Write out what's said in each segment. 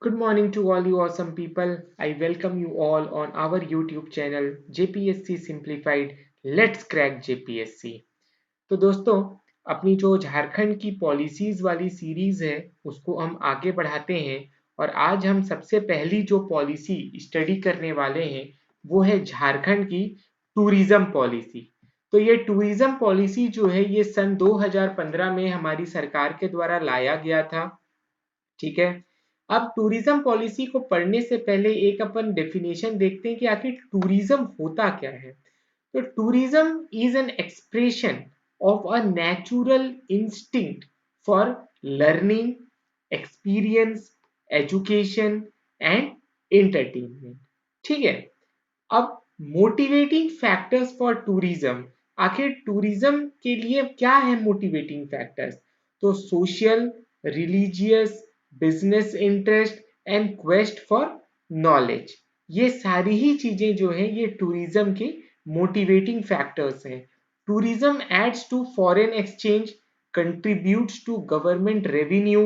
Good morning to all you awesome people. I welcome you all on our YouTube channel JPSC Simplified. Let's crack JPSC. तो दोस्तों, अपनी जो झारखंड की policies वाली series है उसको हम आगे बढ़ाते हैं और आज हम सबसे पहली जो पॉलिसी स्टडी करने वाले हैं वो है झारखंड की टूरिज्म पॉलिसी। तो ये टूरिज्म पॉलिसी जो है ये सन 2015 में हमारी सरकार के द्वारा लाया गया था। ठीक है। अब टूरिज्म पॉलिसी को पढ़ने से पहले एक अपन डेफिनेशन देखते हैं कि आखिर टूरिज्म होता क्या है। तो tourism is an expression of a natural instinct for learning, experience, education and entertainment. ठीक है। अब मोटिवेटिंग फैक्टर्स फॉर टूरिज्म, आखिर टूरिज्म के लिए क्या है मोटिवेटिंग फैक्टर्स? तो social, religious, business interest and quest for knowledge, ये सारी ही चीजें जो है ये टूरिज्म के मोटिवेटिंग फैक्टर्स हैं। Tourism aids to foreign exchange, contributes to government revenue,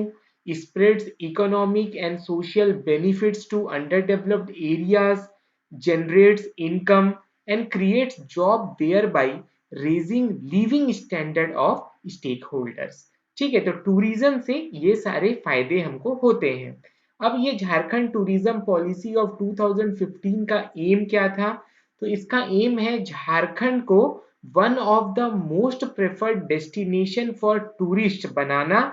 spreads economic and social benefits to underdeveloped areas, generates income and creates job, thereby raising living standard of stakeholders। ठीक है। तो tourism से ये सारे फायदे हमको होते हैं। अब ये झारखंड टूरिज्म पॉलिसी ऑफ 2015 का एम क्या था? तो इसका एम है झारखंड को one of the most preferred destination for tourist banana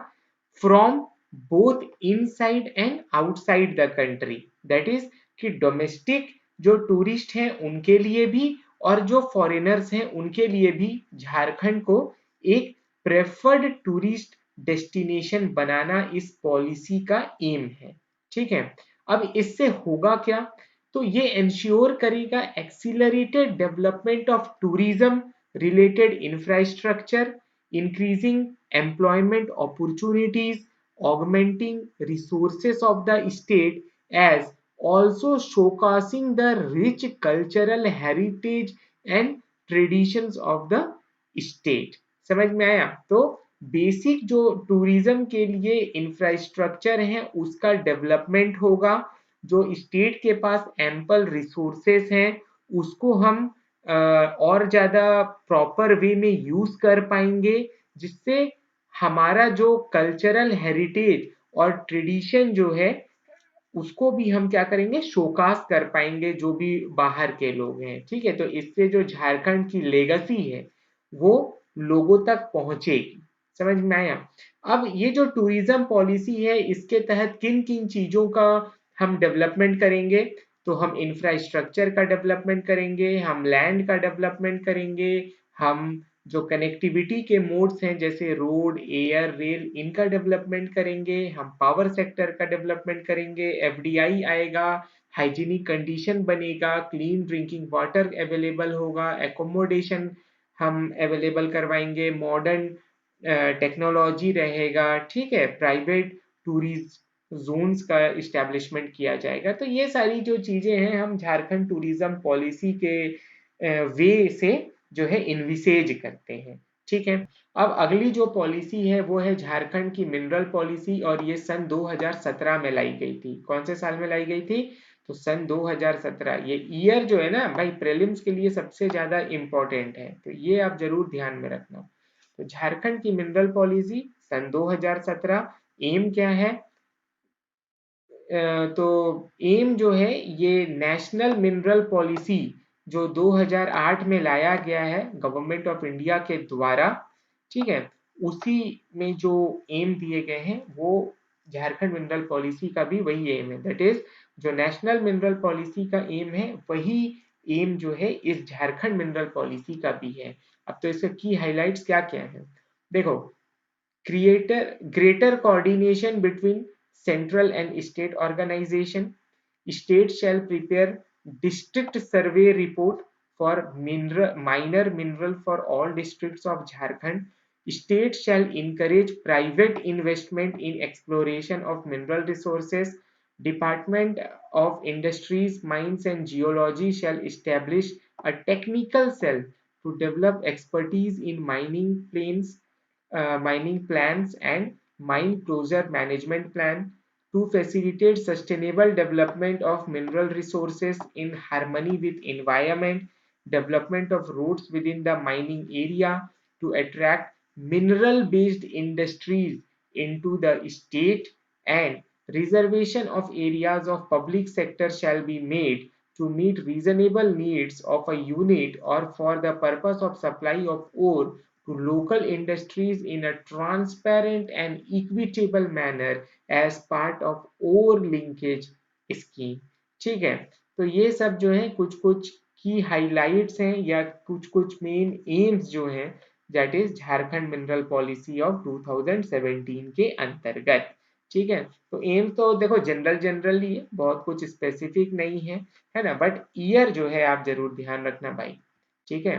from both inside and outside the country. That is कि डोमेस्टिक जो टूरिस्ट हैं उनके लिए भी और जो फॉरेनर्स हैं उनके लिए भी झारखंड को एक प्रेफर्ड टूरिस्ट डेस्टिनेशन बनाना इस पॉलिसी का एम है। ठीक है। अब इससे होगा क्या? तो ये इंश्योर करेगा accelerated development of tourism related infrastructure, increasing employment opportunities, augmenting resources of the state, as also showcasing the rich cultural heritage and traditions of the state। समझ में आया? तो बेसिक जो टूरिज्म के लिए इंफ्रास्ट्रक्चर है उसका डेवलपमेंट होगा। जो स्टेट के पास एम्पल रिसोर्सेस हैं उसको हम और ज़्यादा प्रॉपर वे में यूज कर पाएंगे, जिससे हमारा जो कल्चरल हेरिटेज और ट्रेडिशन जो है उसको भी हम क्या करेंगे, शोकास कर पाएंगे जो भी बाहर के लोग हैं। ठीक है। तो इससे जो झारखंड की लेगेसी है वो लोगों तक पहुंचेगी। समझ में आया? अब ये जो टूरिज्म पॉलिसी है इसके तहत किन किन चीजों का हम डेवलपमेंट करेंगे? तो हम इंफ्रास्ट्रक्चर का डेवलपमेंट करेंगे, हम लैंड का डेवलपमेंट करेंगे, हम जो कनेक्टिविटी के मोड्स हैं जैसे रोड, एयर, रेल, इनका डेवलपमेंट करेंगे, हम पावर सेक्टर का डेवलपमेंट करेंगे, एफडीआई आएगा, हाइजीनिक कंडीशन बनेगा, क्लीन ड्रिंकिंग वाटर अवेलेबल होगा, एकोमोडेशन हम अवेलेबल करवाएंगे, मॉडर्न टेक्नोलॉजी रहेगा। ठीक है। प्राइवेट टूरिज्म जोन्स का इस्टेब्लिशमेंट किया जाएगा। तो ये सारी जो चीजें हैं हम झारखंड टूरिज्म पॉलिसी के वे से जो है इनविसेज करते हैं। ठीक है। अब अगली जो पॉलिसी है वो है झारखंड की मिनरल पॉलिसी और ये सन 2017 में लाई गई थी। कौन से साल में लाई गई थी? तो सन 2017। ये ईयर जो है ना भाई प्रीलिम्स के लिए सबसे ज्यादा इंपॉर्टेंट है, तो ये आप जरूर ध्यान में रखना। तो झारखंड की मिनरल पॉलिसी सन 2017। एम क्या है? तो एम जो है ये नेशनल मिनरल पॉलिसी जो 2008 में लाया गया है गवर्नमेंट ऑफ इंडिया के द्वारा। ठीक है। उसी में जो एम दिए गए हैं वो झारखंड मिनरल पॉलिसी का भी वही एम है। दैट इज जो नेशनल मिनरल पॉलिसी का एम है वही एम जो है इस झारखंड मिनरल पॉलिसी का भी है। अब तो इसके की हाइलाइट्स क्या क्या है देखो। Greater coordination between central and state organization. State shall prepare district survey report for minor mineral for all districts of Jharkhand. State shall encourage private investment in exploration of mineral resources. Department of Industries, Mines and Geology shall establish a technical cell to develop expertise in mining plans and mine closure management plan. to facilitate sustainable development of mineral resources in harmony with environment, development of roads within the mining area to attract mineral-based industries into the state, and reservation of areas of public sector shall be made to meet reasonable needs of a unit or for the purpose of supply of ore to local industries in a transparent and equitable manner as part of ore linkage scheme। ठीक है, तो ये सब जो है कुछ कुछ की हाइलाइट्स हैं या कुछ कुछ मेन एम्स जो हैं that is Jharkhand mineral policy of 2017 के अंतर्गत। ठीक है, तो एम तो देखो जनरल जनरल ही है, बहुत कुछ स्पेसिफिक नहीं है ना, बट ईयर जो है आप जरूर ध्यान रखना भाई। ठीक है,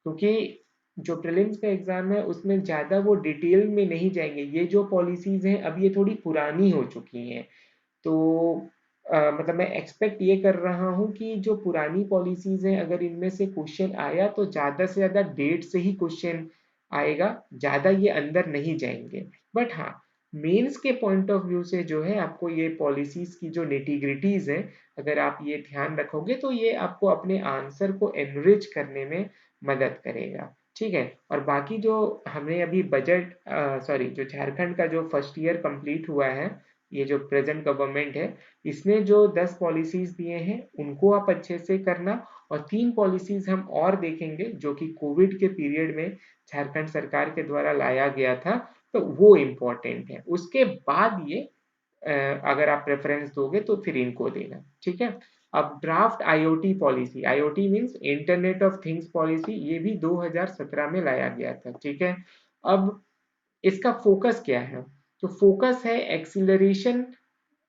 क्योंकि जो प्रीलिम्स का एग्जाम है उसमें ज्यादा वो डिटेल में नहीं जाएंगे, ये जो पॉलिसीज हैं अब ये थोड़ी पुरानी हो चुकी हैं, तो मतलब मैं एक्सपेक्ट ये कर रहा हूँ कि जो पुरानी पॉलिसीज हैं अगर इनमें से क्वेश्चन आया तो ज्यादा से ज्यादा डेट से ही क्वेश्चन आएगा, ज्यादा ये अंदर नहीं जाएंगे। बट हाँ, मेंस के पॉइंट ऑफ व्यू से जो है आपको ये पॉलिसीज की जो नेटिग्रिटीज है अगर आप ये ध्यान रखोगे तो ये आपको अपने आंसर को एनरिच करने में मदद करेगा। ठीक है, और बाकी जो हमने अभी बजट सॉरी जो झारखंड का जो फर्स्ट ईयर कंप्लीट हुआ है, ये जो प्रेजेंट गवर्नमेंट है इसने जो 10 पॉलिसीज दिए हैं उनको आप अच्छे से करना, और 3 पॉलिसीज हम और देखेंगे जो कि कोविड के पीरियड में झारखंड सरकार के द्वारा लाया गया था, तो वो इम्पोर्टेंट है। उसके बाद ये अगर आप प्रेफरेंस दोगे तो फिर इनको देना। ठीक है, अब draft IoT policy, IoT means internet of things policy, ये भी 2017 में लाया गया था। ठीक है, अब इसका फोकस क्या है, तो फोकस है acceleration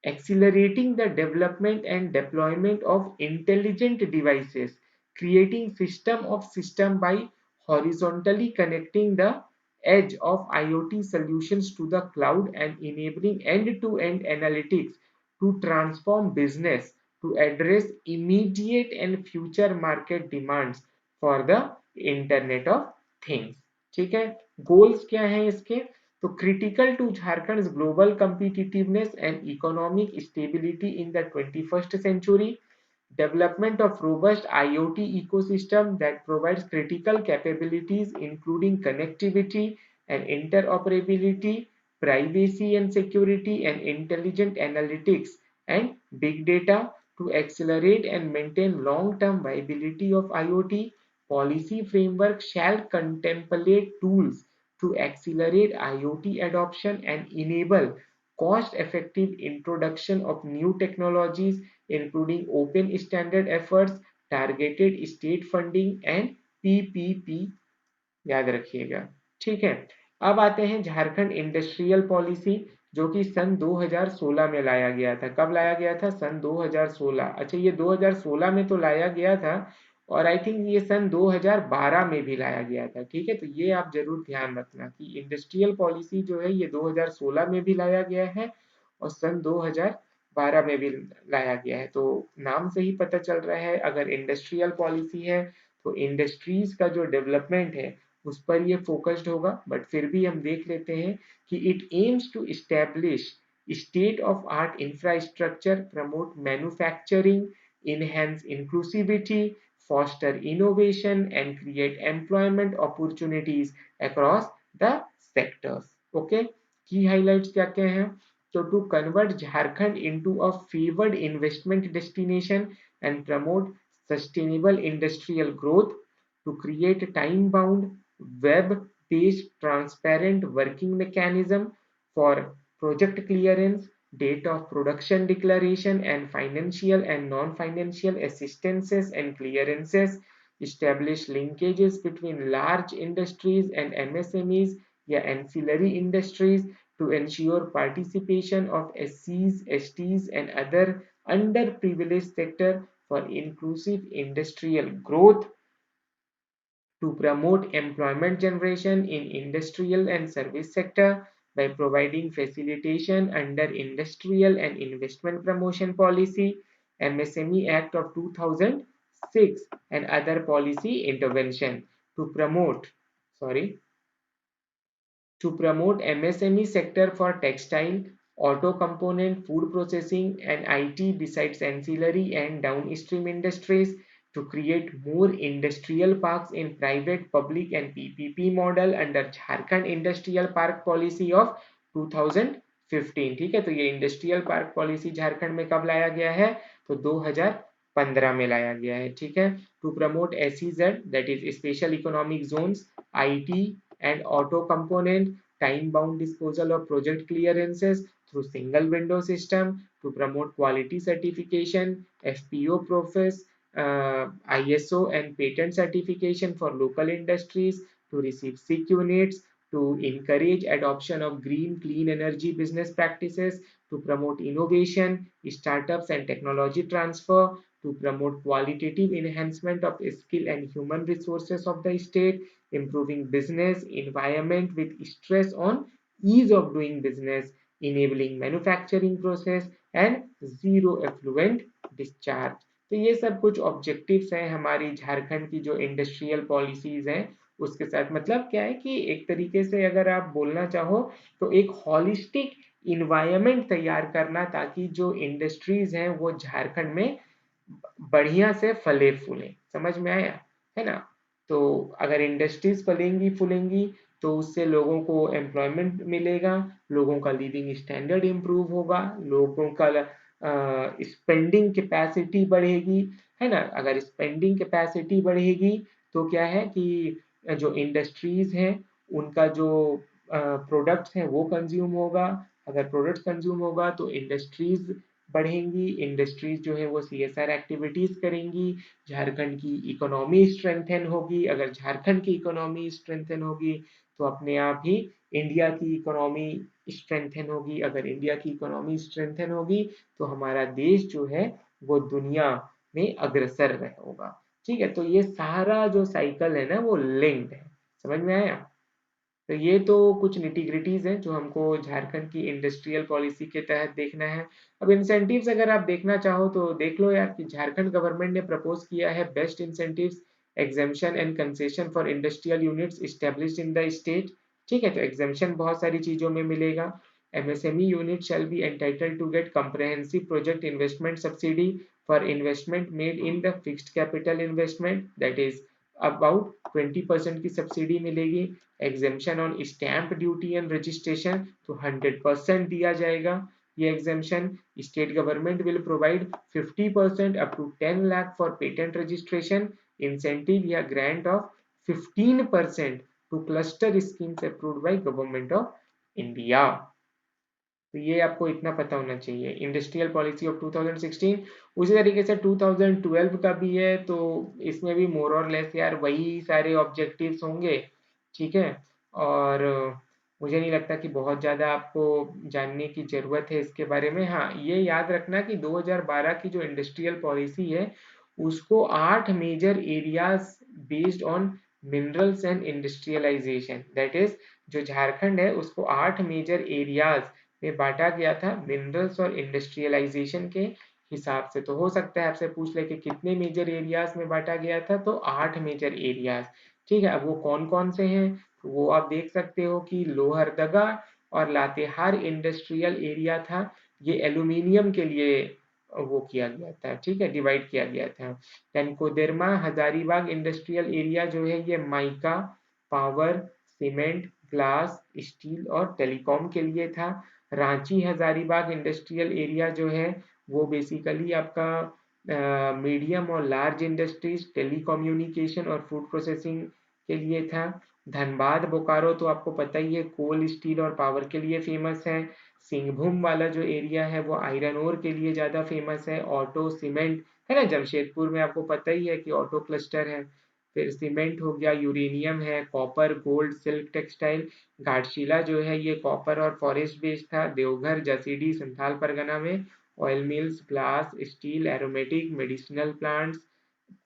accelerating the development and deployment of intelligent devices, creating system by horizontally connecting the edge of IoT solutions to the cloud and enabling end-to-end analytics to transform business to address immediate and future market demands for the Internet of Things। ठीक है, goals क्या हैं इसके, तो critical to Jharkhand's global competitiveness and economic stability in the 21st century, development of robust IoT ecosystem that provides critical capabilities including connectivity and interoperability, privacy and security, and intelligent analytics and big data to accelerate and maintain long-term viability of IoT. Policy framework shall contemplate tools to accelerate IoT adoption and enable cost-effective introduction of new technologies including open standard efforts, targeted state funding and PPP, याद रखिएगा। ठीक है, अब आते हैं Jharkhand industrial policy जो कि सन 2016 में लाया गया था। कब लाया गया था, सन 2016। अच्छा, ये 2016 में तो लाया गया था और आई थिंक ये सन 2012 में भी लाया गया था। ठीक है, तो ये आप जरूर ध्यान रखना कि इंडस्ट्रियल पॉलिसी जो है ये 2016 में भी लाया गया है और सन 2012 में भी लाया गया है। तो नाम से ही पता चल रहा है अगर इंडस्ट्रियल पॉलिसी है तो इंडस्ट्रीज का जो डेवलपमेंट है उस पर ये फोकस्ड होगा। बट फिर भी हम देख लेते हैं कि it aims to establish state of art infrastructure, promote manufacturing, enhance inclusivity, foster innovation, and create employment opportunities across the sectors। Okay, key highlights क्या क्या हैं, so to convert Jharkhand into a favored investment destination and promote sustainable industrial growth, to create a time-bound, web-based, transparent working mechanism for project clearance, date of production declaration, and financial and non-financial assistances and clearances, establish linkages between large industries and MSMEs या ancillary industries to ensure participation of SCs, STs, and other underprivileged sector for inclusive industrial growth, to promote employment generation in industrial and service sector by providing facilitation under Industrial and Investment Promotion Policy, MSME Act of 2006, and other policy intervention to promote, sorry, to promote MSME sector for textile, auto component, food processing, and IT besides ancillary and downstream industries to create more industrial parks in private, public, and PPP model under Jharkhand Industrial Park Policy of 2015. ठीक है, तो ये industrial park policy Jharkhand में कब लाया गया है? तो 2015 में लाया गया है। ठीक है, to promote SEZ that is special economic zones, IT and auto component, time bound disposal of project clearances through single window system, to promote quality certification, FPO process, ISO and patent certification for local industries, to receive SIC units, to encourage adoption of green clean energy business practices, to promote innovation, startups and technology transfer, to promote qualitative enhancement of skill and human resources of the state, improving business environment with stress on ease of doing business, enabling manufacturing process and zero effluent discharge। तो ये सब कुछ objectives हैं हमारी झारखंड की जो industrial policies हैं उसके साथ। मतलब क्या है कि एक तरीके से अगर आप बोलना चाहो तो एक हॉलिस्टिक इन्वायरमेंट तैयार करना ताकि जो इंडस्ट्रीज हैं वो झारखंड में बढ़िया से फले फूले। समझ में आया है ना? तो अगर इंडस्ट्रीज फलेंगी फूलेंगी तो उससे लोगों को एम्प्लॉयमेंट मिलेगा, लोगों का लिविंग स्टैंडर्ड इम्प्रूव होगा, लोगों का स्पेंडिंग कैपेसिटी बढ़ेगी, है ना? अगर स्पेंडिंग कैपेसिटी बढ़ेगी तो क्या है कि जो इंडस्ट्रीज हैं उनका जो प्रोडक्ट्स हैं वो कंज्यूम होगा, अगर प्रोडक्ट्स कंज्यूम होगा तो इंडस्ट्रीज बढ़ेंगी, इंडस्ट्रीज जो है वो CSR एक्टिविटीज करेंगी, झारखंड की इकोनॉमी स्ट्रेंथन होगी, अगर झारखंड की इकोनॉमी स्ट्रेंथन होगी तो अपने आप ही इंडिया की इकोनॉमी स्ट्रेंथन होगी, अगर इंडिया की इकोनॉमी स्ट्रेंथन होगी तो हमारा देश जो है वो दुनिया में अग्रसर होगा। ठीक है, तो ये सारा जो साइकिल है ना वो लिंक्ड है। समझ में आया? तो ये तो कुछ निटिग्रिटीज हैं जो हमको झारखंड की इंडस्ट्रियल पॉलिसी के तहत देखना है। अब इंसेंटिव्स अगर आप देखना चाहो तो देख लो यार कि झारखंड गवर्नमेंट ने प्रपोज किया है best incentives exemption and concession for industrial units established in the state. ठीक है, तो एग्जेम्पशन बहुत सारी चीजों में मिलेगा। MSME unit shall be entitled to get comprehensive project investment subsidy for investment made in the fixed capital investment, that is about 20% की subsidy मिलेगी। Exemption on stamp duty and registration तो 100% दिया जाएगा ये exemption. State government will provide 50% up to 10 lakh for patent registration incentive या grant of 15% to cluster schemes approved by government of India. तो ये आपको इतना पता होना चाहिए इंडस्ट्रियल पॉलिसी ऑफ 2016। उसी तरीके से 2012 का भी है, तो इसमें भी मोर और लेस यार वही सारे ऑब्जेक्टिव्स होंगे। ठीक है, और मुझे नहीं लगता कि बहुत ज़्यादा आपको जानने की ज़रूरत है इसके बारे में। हाँ, ये याद रखना कि 2012 की जो इंडस्ट्रियल पॉलिसी है उसको 8 major areas based on minerals and industrialization, that is जो झारखंड है उसको 8 मेजर एरियाज में बांटा गया था मिनरल्स और इंडस्ट्रियलाइजेशन के हिसाब से। तो हो सकता है आपसे पूछ ले कि कितने मेजर एरियाज में बांटा गया था, तो 8 मेजर एरियाज। ठीक है, अब वो कौन कौन से हैं तो वो आप देख सकते हो कि लोहरदगा और लातेहार इंडस्ट्रियल एरिया था, ये एल्यूमिनियम के लिए वो किया गया था। ठीक है, डिवाइड किया गया था। Then Koderma Hazaribagh industrial area जो है ये mica, power, cement, glass, steel और टेलीकॉम के लिए था। रांची हजारीबाग इंडस्ट्रियल एरिया जो है वो बेसिकली आपका मीडियम और लार्ज इंडस्ट्रीज, टेलीकम्युनिकेशन और फूड प्रोसेसिंग के लिए था। धनबाद बोकारो तो आपको पता ही है कोल, स्टील और पावर के लिए फेमस है। सिंहभूम वाला जो एरिया है वो आयरन ओर के लिए ज्यादा फेमस है। ऑटो, सीमेंट, है ना? जमशेदपुर में आपको पता ही है कि ऑटो क्लस्टर है। फिर सीमेंट हो गया, यूरेनियम है, copper, gold, silk textile. Ghatshila जो है ये कॉपर और फॉरेस्ट बेस्ड था। देवघर, जसीडी, संथाल परगना में oil mills, glass, steel, aromatic, medicinal plants,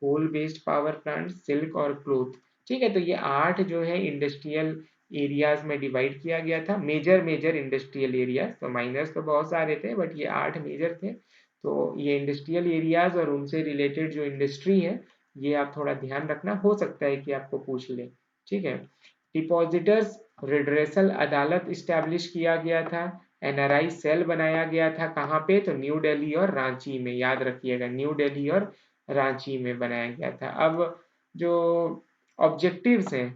coal based power plant, silk और क्लोथ। ठीक है, तो ये 8 जो है इंडस्ट्रियल एरियाज में डिवाइड किया गया था, मेजर मेजर इंडस्ट्रियल एरियाज। तो माइनर्स तो बहुत सारे थे बट ये 8 मेजर थे। तो ये इंडस्ट्रियल एरियाज और उनसे रिलेटेड जो इंडस्ट्री है ये आप थोड़ा ध्यान रखना, हो सकता है कि आपको पूछ ले। ठीक है, डिपॉजिटर्स रिड्रेसल अदालत इस्टेब्लिश किया गया था। NRI सेल बनाया गया था कहाँ पे, तो न्यू दिल्ली और रांची में, याद रखिएगा न्यू दिल्ली और रांची में बनाया गया था। अब जो ऑब्जेक्टिव्स हैं,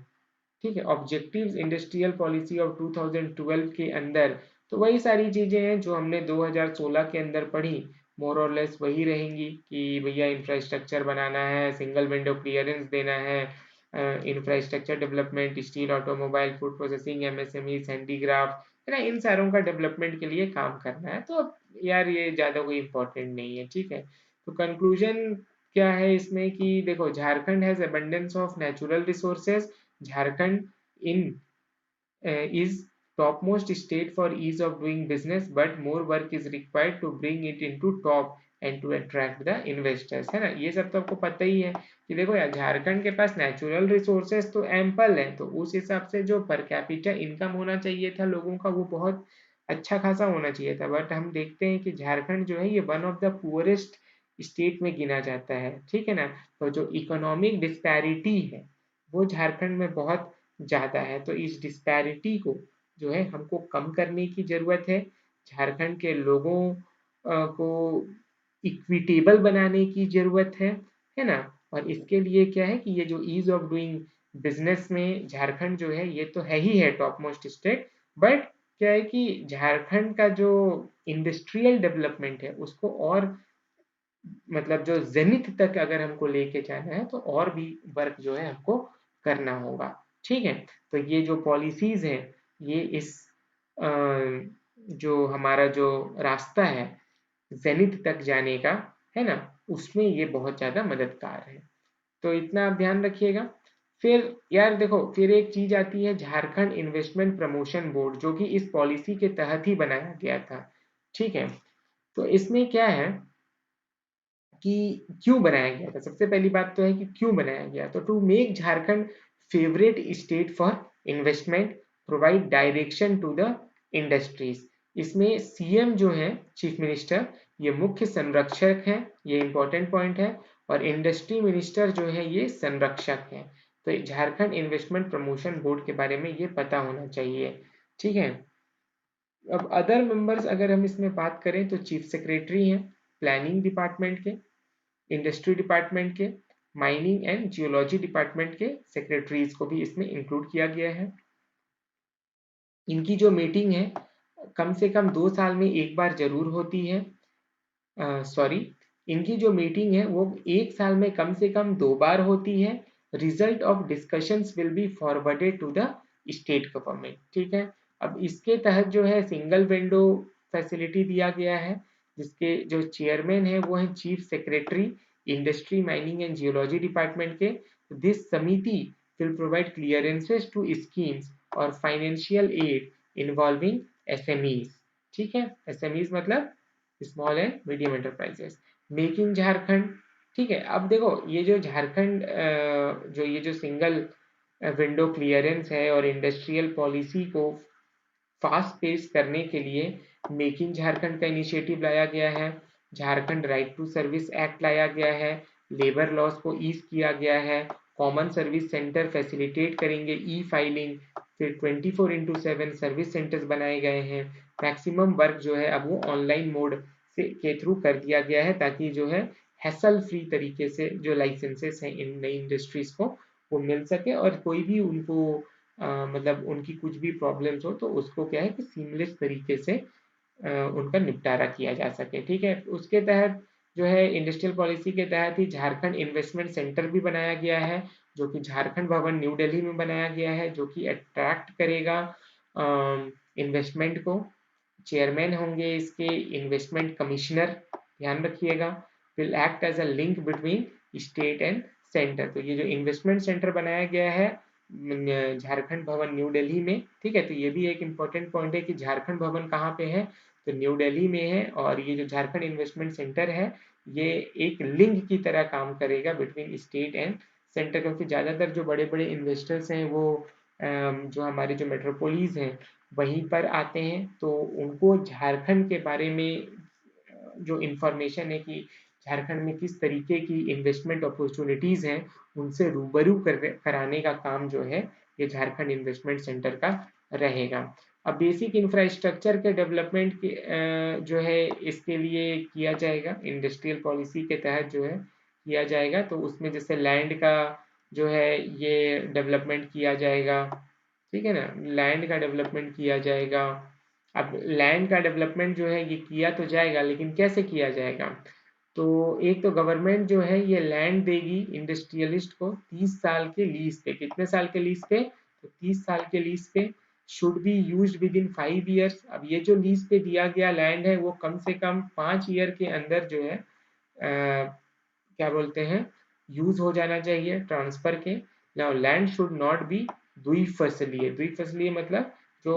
ठीक है, ऑब्जेक्टिव्स इंडस्ट्रियल पॉलिसी ऑफ 2012 के अंदर तो वही सारी चीजें हैं जो हमने 2016 के अंदर पढ़ी, मोर और लेस वही रहेंगी कि भैया इंफ्रास्ट्रक्चर बनाना है, सिंगल विंडो क्लियरेंस देना है, infrastructure development, steel, automobile, food processing, MSME, handicraft, है ना, इन सारों का डेवलपमेंट के लिए काम करना है। तो अब यार ये ज़्यादा कोई इम्पोर्टेंट नहीं है, ठीक है। तो कंक्लूजन क्या है इसमें कि देखो, Jharkhand has abundance of natural resources, Jharkhand in is topmost state for ease of doing business, but more work is required to bring it into top and to attract the investors, है ना। ये सब तो आपको पता ही है कि देखो यार, झारखंड के पास नेचुरल रिसोर्सेज तो एम्पल है, तो उस हिसाब से जो पर कैपिटा इनकम होना चाहिए था लोगों का वो बहुत अच्छा खासा होना चाहिए था। बट हम देखते हैं कि झारखंड जो है ये one of the poorest state में गिना जाता है, ठीक है ना। तो जो इकोनॉमिक डिस्पैरिटी है वो झारखंड में बहुत ज़्यादा है। तो इस डिस्पैरिटी को जो है हमको कम करने की ज़रूरत है, झारखंड के लोगों को इक्विटेबल बनाने की ज़रूरत है ना। और इसके लिए क्या है कि ये जो ईज ऑफ डूइंग बिजनेस में झारखंड जो है ये तो है ही है टॉप मोस्ट स्टेट, बट क्या है कि झारखंड का जो इंडस्ट्रियल डेवलपमेंट है उसको और मतलब जो जेनिथ तक अगर हमको लेके जाना है तो और भी वर्क जो है हमको करना होगा, ठीक है। तो ये जो पॉलिसीज हैं ये इस अ, जो हमारा जो रास्ता है जेनिथ तक जाने का, है ना, उसमें ये बहुत ज़्यादा मददगार है। तो इतना आप ध्यान रखिएगा। फिर यार देखो, फिर एक चीज आती है झारखंड इन्वेस्टमेंट प्रमोशन बोर्ड, जो कि इस पॉलिसी के तहत ही बनाया गया था, ठीक है। तो इसमें क्या है कि क्यों बनाया गया था। सबसे पहली बात तो है कि क्यों बनाया गया, तो to make Jharkhand favourite state for investment, provide direction to the industries. इसमें सीएम जो है, चीफ मिनिस्टर, ये मुख्य संरक्षक हैं, ये इंपॉर्टेंट पॉइंट है, और इंडस्ट्री मिनिस्टर जो है ये संरक्षक हैं। तो झारखंड इन्वेस्टमेंट प्रमोशन बोर्ड के बारे में ये पता होना चाहिए, ठीक है। अब अदर मेंबर्स अगर हम इसमें बात करें तो चीफ सेक्रेटरी हैं प्लानिंग डिपार्टमेंट के, इंडस्ट्री डिपार्टमेंट के, माइनिंग एंड जियोलॉजी डिपार्टमेंट के सेक्रेटरीज को भी इसमें इंक्लूड किया गया है। इनकी जो मीटिंग है कम से कम 2 साल में एक बार जरूर होती है, सॉरी, इनकी जो मीटिंग है वो 1 साल में कम से कम 2 बार होती है। Result of discussions will be forwarded to the state government, ठीक है। अब इसके तहत जो है सिंगल विंडो फैसिलिटी दिया गया है, जिसके जो चेयरमैन है वो है chief secretary industry, mining and geology department के। दिस समिति will provide clearances to schemes और फाइनेंशियल एड इन्वॉल्विंग एसएमईज, ठीक है। एसएमईज मतलब small and medium enterprises. Make in Jharkhand, ठीक है। अब देखो ये जो झारखंड जो ये जो सिंगल विंडो क्लियरेंस है और इंडस्ट्रियल पॉलिसी को फास्ट पेस करने के लिए मेक इन झारखंड का इनिशिएटिव लाया गया है, Jharkhand right to service act लाया गया है, लेबर लॉस को ईज किया गया है, कॉमन सर्विस सेंटर फैसिलिटेट करेंगे ई फाइलिंग, फिर 24/7 सर्विस सेंटर्स बनाए गए हैं। मैक्सिमम वर्क जो है अब वो ऑनलाइन मोड से के थ्रू कर दिया गया है, ताकि जो है हैसल फ्री तरीके से जो लाइसेंसेस हैं इन नई इंडस्ट्रीज को वो मिल सके, और कोई भी उनको मतलब उनकी कुछ भी प्रॉब्लम्स हो तो उसको क्या है कि सीमलेस तरीके से उनका निपटारा किया जा सके, ठीक है। उसके तहत जो है इंडस्ट्रियल पॉलिसी के तहत ही झारखंड इन्वेस्टमेंट सेंटर भी बनाया गया है, जो कि झारखंड भवन न्यू दिल्ली में बनाया गया है, जो कि अट्रैक्ट करेगा इन्वेस्टमेंट को। चेयरमैन होंगे इसके इन्वेस्टमेंट कमिश्नर, ध्यान रखिएगा, will act as a link between state and centre. तो ये जो इन्वेस्टमेंट सेंटर बनाया गया है झारखंड भवन न्यू दिल्ली में, ठीक है। तो ये भी एक इम्पोर्टेंट पॉइंट है कि झारखंड भवन कहाँ पे है, तो न्यू दिल्ली में है, और ये जो झारखंड इन्वेस्टमेंट सेंटर है ये एक लिंक की तरह काम करेगा बिटवीन स्टेट एंड सेंटर, क्योंकि ज़्यादातर जो बड़े बड़े इन्वेस्टर्स हैं वो जो हमारे जो मेट्रोपोलिस हैं वहीं पर आते हैं, तो उनको झारखंड के बारे में जो इन्फॉर्मेशन है कि झारखंड में किस तरीके की इन्वेस्टमेंट अपॉर्चुनिटीज़ हैं उनसे रूबरू कराने का काम जो है ये झारखंड इन्वेस्टमेंट सेंटर का रहेगा। अब बेसिक इंफ्रास्ट्रक्चर के डेवलपमेंट के जो है इसके लिए किया जाएगा, इंडस्ट्रियल पॉलिसी के तहत जो है किया जाएगा। तो उसमें जैसे लैंड का जो है ये डेवलपमेंट किया जाएगा, ठीक है ना, लैंड का डेवलपमेंट किया जाएगा। अब लैंड का डेवलपमेंट जो है ये किया तो जाएगा, लेकिन कैसे किया जाएगा? तो एक तो गवर्नमेंट जो है ये लैंड देगी इंडस्ट्रियलिस्ट को 30 साल के लीज पे। कितने साल के लीज पे? तो 30 साल के लीज पे। Should be used with in 5 years. अब ये जो लीज पे दिया गया लैंड है वो कम से कम 5 ईयर के अंदर जो है क्या बोलते हैं, यूज हो जाना चाहिए ट्रांसफर के। Now land should not be द्विफसलीय। द्विफसलीय मतलब जो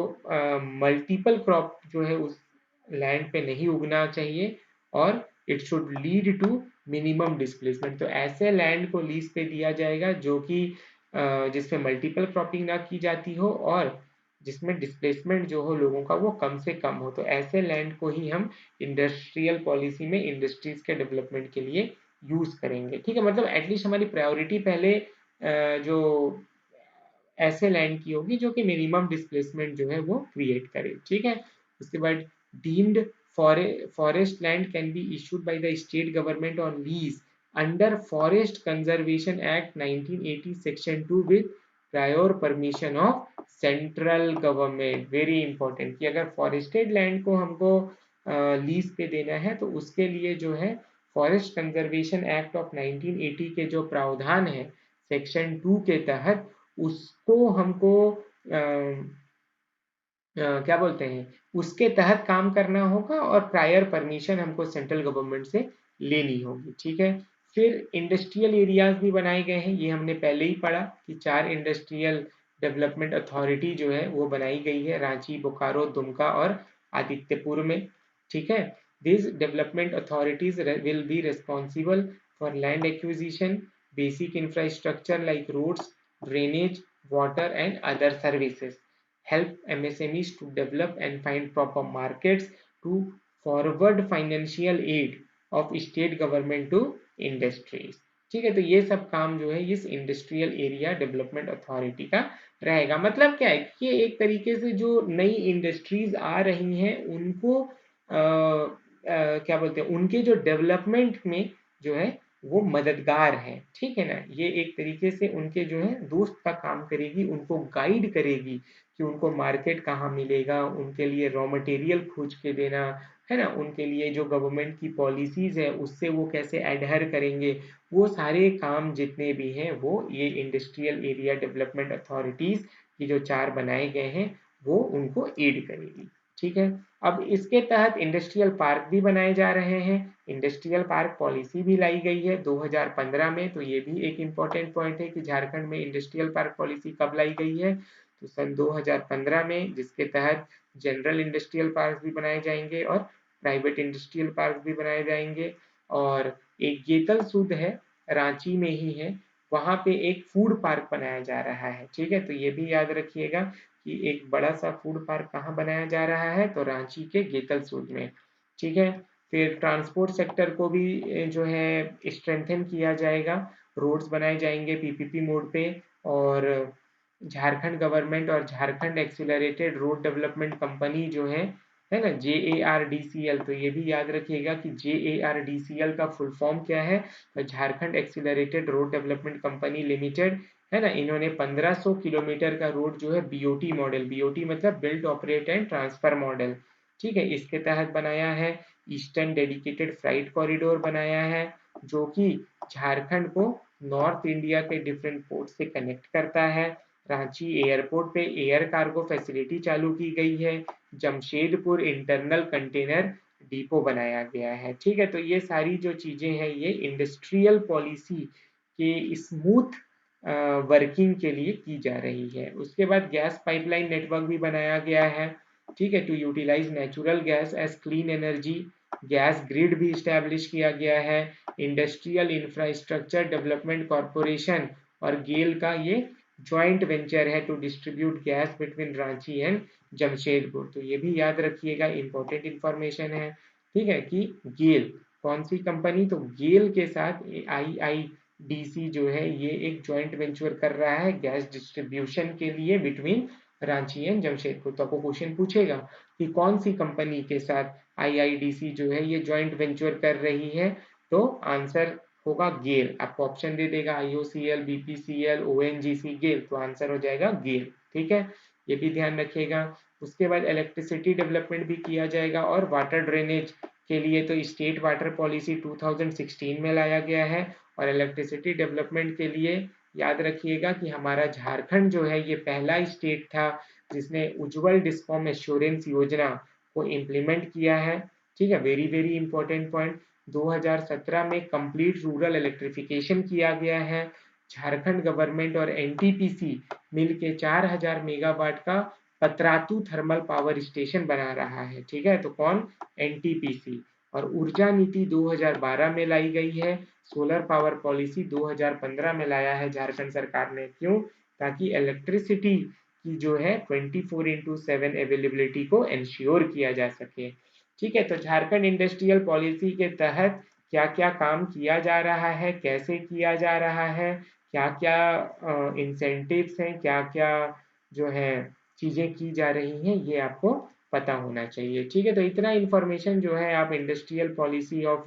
मल्टीपल क्रॉप जो है उस लैंड पे नहीं उगना चाहिए, और it should lead to minimum displacement. तो ऐसे लैंड को लीज पे दिया जाएगा जो कि जिसमें मल्टीपल क्रॉपिंग ना की जाती हो और जिसमें डिस्प्लेसमेंट जो हो लोगों का वो कम से कम हो। तो ऐसे लैंड को ही हम इंडस्ट्रियल पॉलिसी में इंडस्ट्रीज के डेवलपमेंट के लिए यूज करेंगे, ठीक है। मतलब एटलीस्ट हमारी प्रायोरिटी पहले जो ऐसे लैंड की होगी जो कि मिनिमम डिस्प्लेसमेंट जो है वो क्रिएट करे, ठीक है। उसके बाद deemed forest land can be issued by the state government on lease under forest conservation act 1980 section 2 with prior permission of central government. Very important कि अगर फॉरेस्टेड लैंड को हमको लीज पे देना है तो उसके लिए जो है फॉरेस्ट कंजर्वेशन एक्ट ऑफ 1980 के जो प्रावधान है सेक्शन 2 के तहत उसको हमको क्या बोलते हैं, उसके तहत काम करना होगा और प्रायर परमिशन हमको सेंट्रल गवर्नमेंट से लेनी होगी, ठीक है। फिर इंडस्ट्रियल एरियाज भी बनाए गए हैं, ये हमने पहले ही पढ़ा कि 4 इंडस्ट्रियल डेवलपमेंट अथॉरिटी जो है वो बनाई गई है, रांची, बोकारो, दुमका और आदित्यपुर में, ठीक है। This development authorities will be responsible for land acquisition, basic infrastructure like roads, drainage, water and other services, help MSMEs to develop and find proper markets to forward financial aid of state government to industries, ठीक है। तो ये सब काम जो है इस industrial area development authority का रहेगा। मतलब क्या है कि ये एक तरीके से जो नई इंडस्ट्रीज आ रही हैं उनको क्या बोलते हैं, उनके जो डेवलपमेंट में जो है वो मददगार है, ठीक है ना। ये एक तरीके से उनके जो है दोस्त का काम करेगी, उनको गाइड करेगी कि उनको मार्केट कहाँ मिलेगा, उनके लिए रॉ मटेरियल खोज के देना, है ना, उनके लिए जो गवर्नमेंट की पॉलिसीज है उससे वो कैसे एडहर करेंगे, वो सारे काम जितने भी हैं वो ये इंडस्ट्रियल एरिया डेवलपमेंट अथॉरिटीज की जो 4 बनाए गए हैं वो उनको एड करेगी, ठीक है। अब इसके तहत इंडस्ट्रियल पार्क भी बनाए जा रहे हैं। इंडस्ट्रियल पार्क पॉलिसी भी लाई गई है 2015 में। तो ये भी एक इम्पॉर्टेंट पॉइंट है कि झारखंड में इंडस्ट्रियल पार्क पॉलिसी कब लाई गई है, तो सन 2015 में, जिसके तहत जनरल इंडस्ट्रियल पार्क भी बनाए जाएंगे और प्राइवेट इंडस्ट्रियल पार्क भी बनाए जाएंगे। और एक गेतल सूद है, रांची में ही है, वहां पे एक फूड पार्क बनाया जा रहा है, ठीक है। तो ये भी याद रखिएगा कि एक बड़ा सा फूड पार्क कहाँ बनाया जा रहा है, तो रांची के गेतल सूद में, ठीक है। फिर ट्रांसपोर्ट सेक्टर को भी जो है स्ट्रेंथन किया जाएगा, रोड्स बनाए जाएंगे पीपीपी मोड पे। और झारखंड गवर्नमेंट और Jharkhand accelerated road development company जो है ना, JARDCL। तो ये भी याद रखिएगा कि JARDCL का फुल फॉर्म क्या है, तो Jharkhand accelerated road development company limited, है ना। इन्होंने 1500 किलोमीटर का रोड जो है बीओटी मॉडल, बीओटी मतलब build operate and transfer model, ठीक है, इसके तहत बनाया है। ईस्टर्न डेडिकेटेड फ्लाइट कॉरिडोर बनाया है जो कि झारखंड को नॉर्थ इंडिया के डिफरेंट पोर्ट से कनेक्ट करता है। रांची एयरपोर्ट पे एयर कार्गो फैसिलिटी चालू की गई है। जमशेदपुर इंटरनल कंटेनर डिपो बनाया गया है, ठीक है। तो ये सारी जो चीजें हैं ये इंडस्ट्रियल पॉलिसी के स्मूथ वर्किंग के लिए की जा रही है। उसके बाद गैस पाइपलाइन नेटवर्क भी बनाया गया है, ठीक है, to utilize natural gas as clean energy. Gas grid भी इस्टेब्लिश किया गया है। इंडस्ट्रियल इंफ्रास्ट्रक्चर डेवलपमेंट कॉरपोरेशन और गेल का ये जॉइंट वेंचर है to distribute gas between Ranchi and Jamshedpur. तो ये भी याद रखिएगा, इंपॉर्टेंट इंफॉर्मेशन है, ठीक है। कि गेल कौन सी कंपनी, तो गेल के साथ IIDC जो है ये एक जॉइंट वेंचर कर रहा है गैस डिस्ट्रीब्यूशन के लिए बिटवीन रांची एंड जमशेदपुर। तो आपको क्वेश्चन पूछेगा कि कौन सी कंपनी के साथ आईआईडीसी जो है ये ज्वाइंट वेंचर कर रही है, तो आंसर होगा गेल। आपको ऑप्शन दे देगा आईओसीएल, बीपीसीएल, ओएनजीसी, गेल, तो आंसर हो जाएगा गेल। ठीक है, ये भी ध्यान रखिएगा। उसके बाद इलेक्ट्रिसिटी डेवलपमेंट भी किया जाएगा और वाटर ड्रेनेज के लिए तो स्टेट वाटर पॉलिसी 2016 में लाया गया है। और इलेक्ट्रिसिटी डेवलपमेंट के लिए याद रखिएगा कि हमारा झारखंड जो है ये पहला स्टेट था जिसने उज्जवल डिस्कॉम एश्योरेंस योजना को इम्प्लीमेंट किया है। ठीक है, वेरी वेरी इंपॉर्टेंट पॉइंट। 2017 में कंप्लीट रूरल इलेक्ट्रिफिकेशन किया गया है। झारखंड गवर्नमेंट और एनटीपीसी मिलके 4000 मेगावाट का पतरातू थर्मल पावर स्टेशन बना रहा है। ठीक है, तो कौन? एनटीपीसी। और ऊर्जा नीति 2012 में लाई गई है। सोलर पावर पॉलिसी 2015 में लाया है झारखंड सरकार ने। क्यों? ताकि इलेक्ट्रिसिटी की जो है 24/7 अवेलेबिलिटी को इंश्योर किया जा सके। ठीक है, तो झारखंड इंडस्ट्रियल पॉलिसी के तहत क्या क्या काम किया जा रहा है, कैसे किया जा रहा है, क्या क्या इंसेंटिव्स हैं, क्या क्या जो है चीजें की जा रही हैं, ये आपको पता होना चाहिए। ठीक है, तो इतना इंफॉर्मेशन जो है आप इंडस्ट्रियल पॉलिसी ऑफ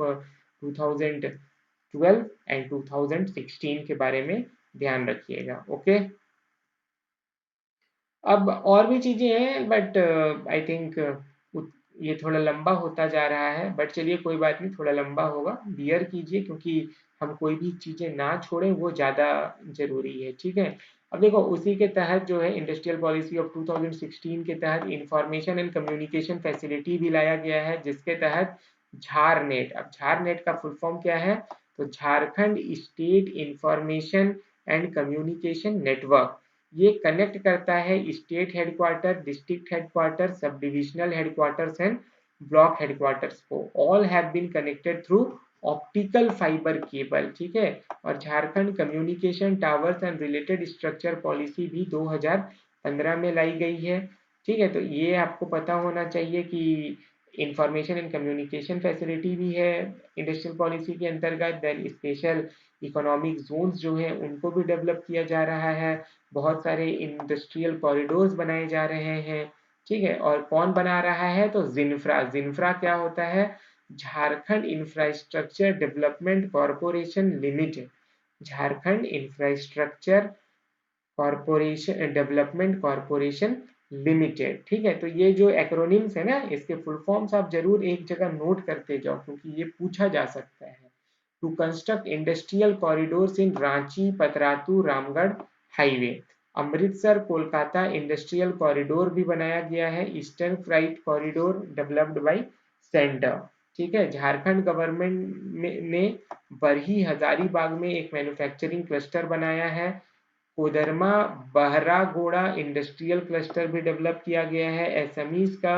2012 एंड 2016 के बारे में ध्यान रखिएगा। ओके, अब और भी चीजें हैं बट आई थिंक ये थोड़ा लंबा होता जा रहा है, बट चलिए कोई बात नहीं, थोड़ा लंबा होगा, बियर कीजिए, क्योंकि हम कोई भी चीजें ना छोड़ें वो ज्यादा जरूरी है। ठीक है, अब देखो उसी के तहत जो है इंडस्ट्रियल पॉलिसी ऑफ 2016 के तहत इंफॉर्मेशन एंड कम्युनिकेशन फैसिलिटी भी लाया गया है, जिसके तहत झारनेट। अब झारनेट का फुल फॉर्म क्या है? तो Jharkhand state information and communication network. ये कनेक्ट करता है state headquarter, district headquarter, sub divisional headquarters and block headquarters को। All have been connected through optical fibre cable. ठीक है, और Jharkhand communication towers and related structure policy भी 2015 में लाई गई है। ठीक है, तो ये आपको पता होना चाहिए कि इंफॉर्मेशन एंड कम्युनिकेशन फैसिलिटी भी है इंडस्ट्रियल पॉलिसी के अंतर्गत। देन स्पेशल इकोनॉमिक जोन्स जो है उनको भी डेवलप किया जा रहा है। बहुत सारे इंडस्ट्रियल कॉरिडोर्स बनाए जा रहे हैं। ठीक है, और कौन बना रहा है? तो जिन्फ्रा। जिन्फ्रा क्या होता है? Jharkhand infrastructure development corporation limited. Jharkhand infrastructure corporation development corporation limited. ठीक है, तो ये जो एक्रोनिम्स है ना, इसके फुल फॉर्म्स आप जरूर एक जगह नोट करते जाओ, क्योंकि ये पूछा जा सकता है। To construct industrial corridors in Ranchi Patratu Ramgarh highway. Amritsar Kolkata industrial corridor भी बनाया गया है। Eastern freight corridor developed by centre. ठीक है, झारखंड गवर्नमेंट ने बरही हजारीबाग में एक मैन्युफैक्चरिंग क्लस्टर बनाया है। कोदरमा बहरागोड़ा इंडस्ट्रियल क्लस्टर भी डेवलप किया गया है। एसएमईज का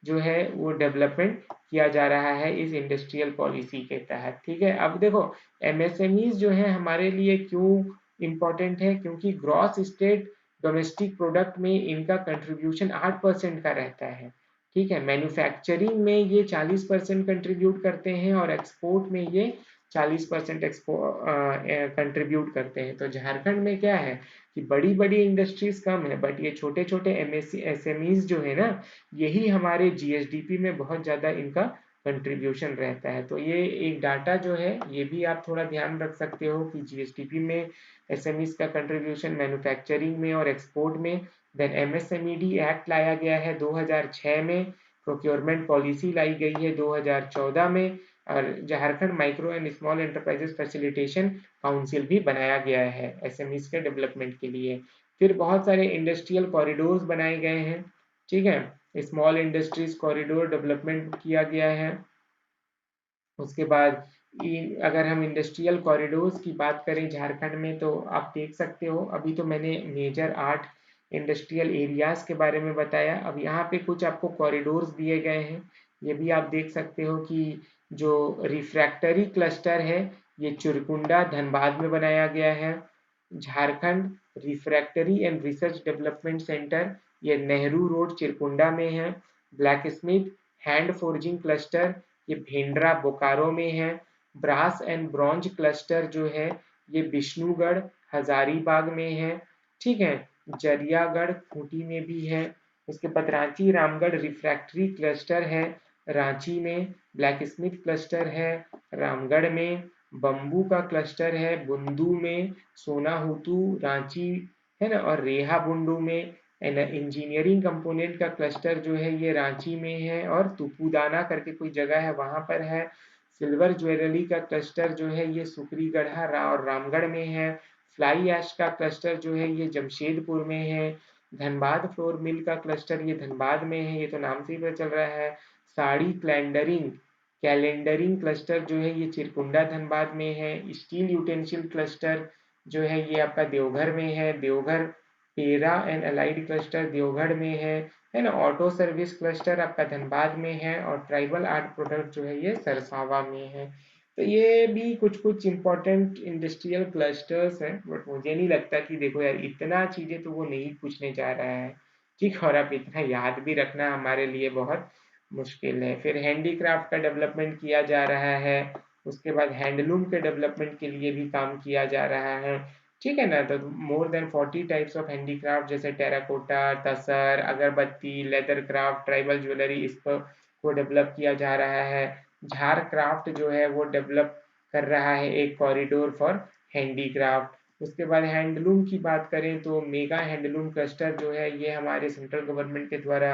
जो है वो डेवलपमेंट किया जा रहा है इस इंडस्ट्रियल पॉलिसी के तहत। ठीक है, अब देखो एमएसएमईज जो है हमारे लिए क्यों इम्पोर्टेंट है? क्योंकि ग्रॉस स्टेट डोमेस्टिक प्रोडक्ट में इनका कंट्रीब्यूशन 8% का रहता है। ठीक है, मैन्युफैक्चरिंग में ये 40% कंट्रीब्यूट करते हैं और एक्सपोर्ट में ये 40% कंट्रीब्यूट करते हैं। तो झारखंड में क्या है कि बड़ी बड़ी इंडस्ट्रीज कम है, बट ये छोटे छोटे एसएमईज जो है ना, यही हमारे जीएसडीपी में बहुत ज्यादा इनका कंट्रीब्यूशन रहता है। तो ये एक डाटा जो है ये भी आप थोड़ा ध्यान रख सकते हो कि जीएसडीपी में एसएमईज का कंट्रीब्यूशन मैन्युफैक्चरिंग में और एक्सपोर्ट में। देन एमएसएमईडी एक्ट लाया गया है 2006 में। प्रोक्योरमेंट पॉलिसी लाई गई है 2014 में। और Jharkhand micro and small enterprises facilitation council भी बनाया गया है एसएमईज के डेवलपमेंट के लिए। फिर बहुत सारे इंडस्ट्रियल कॉरिडोर्स बनाए गए हैं। ठीक है, स्मॉल इंडस्ट्रीज कॉरिडोर डेवलपमेंट किया गया है। उसके बाद अगर हम इंडस्ट्रियल कॉरिडोर्स की बात करें झारखंड में, तो आप देख सकते हो, अभी तो मैंने मेजर 8 इंडस्ट्रियल एरियाज के बारे में बताया। अब यहाँ पे कुछ आपको कॉरिडोर्स दिए गए हैं, ये भी आप देख सकते हो कि जो रिफ्रैक्टरी क्लस्टर है ये चुरकुंडा धनबाद में बनाया गया है। Jharkhand refractory and research development centre ये नेहरू रोड चिरकुंडा में है। Black Smith hand forging cluster ये भेंड्रा बोकारो में है। ब्रास एंड ब्रॉन्ज क्लस्टर जो है ये विष्णुगढ़ हजारीबाग में है। ठीक है, जरियागढ़ खूंटी में भी है। उसके बाद रांची रामगढ़ रिफ्रैक्ट्री क्लस्टर है रांची में, ब्लैक स्मिथ क्लस्टर है रामगढ़ में, बम्बू का क्लस्टर है बुंदू में, सोनाहुतू रांची है ना, और रेहा बुंडू में। इंजीनियरिंग कंपोनेंट का क्लस्टर जो है ये रांची में है और तुपुदाना करके कोई जगह है वहां पर है। सिल्वर ज्वेलरी का क्लस्टर जो है ये सुकरीगढ़ा और रामगढ़ में है। फ्लाई ऐश का क्लस्टर जो है ये जमशेदपुर में है। धनबाद फ्लोर मिल का क्लस्टर ये धनबाद में है, ये तो नाम से ही पता चल रहा है। साड़ी कैलेंडरिंग क्लस्टर जो है ये चिरकुंडा धनबाद में है। स्टील यूटेंसिल क्लस्टर जो है ये आपका देवघर में है। देवघर पेरा एंड अलाइड क्लस्टर देवघर में है ना। ऑटो सर्विस क्लस्टर आपका धनबाद में है और ट्राइबल आर्ट प्रोडक्ट जो है ये सरसावा में है। तो ये भी कुछ कुछ इंपॉर्टेंट इंडस्ट्रियल क्लस्टर्स हैं, बट मुझे नहीं लगता कि देखो यार इतना चीजें तो वो नहीं पूछने जा रहा है, ठीक। और अब इतना याद भी रखना हमारे लिए बहुत मुश्किल है। फिर हैंडीक्राफ्ट का डेवलपमेंट किया जा रहा है। उसके बाद हैंडलूम के डेवलपमेंट के लिए भी काम किया जा रहा है, ठीक है ना। तो more than 40 types of handicraft जैसे टेराकोटा, तसर, अगरबत्ती, लेदर क्राफ्ट, ट्राइबल ज्वेलरी, इसको को डेवलप किया जा रहा है। झार क्राफ्ट जो है वो डेवलप कर रहा है एक कॉरिडोर फॉर हैंडीक्राफ्ट। उसके बाद हैंडलूम की बात करें तो मेगा हैंडलूम क्लस्टर जो है ये हमारे सेंट्रल गवर्नमेंट के द्वारा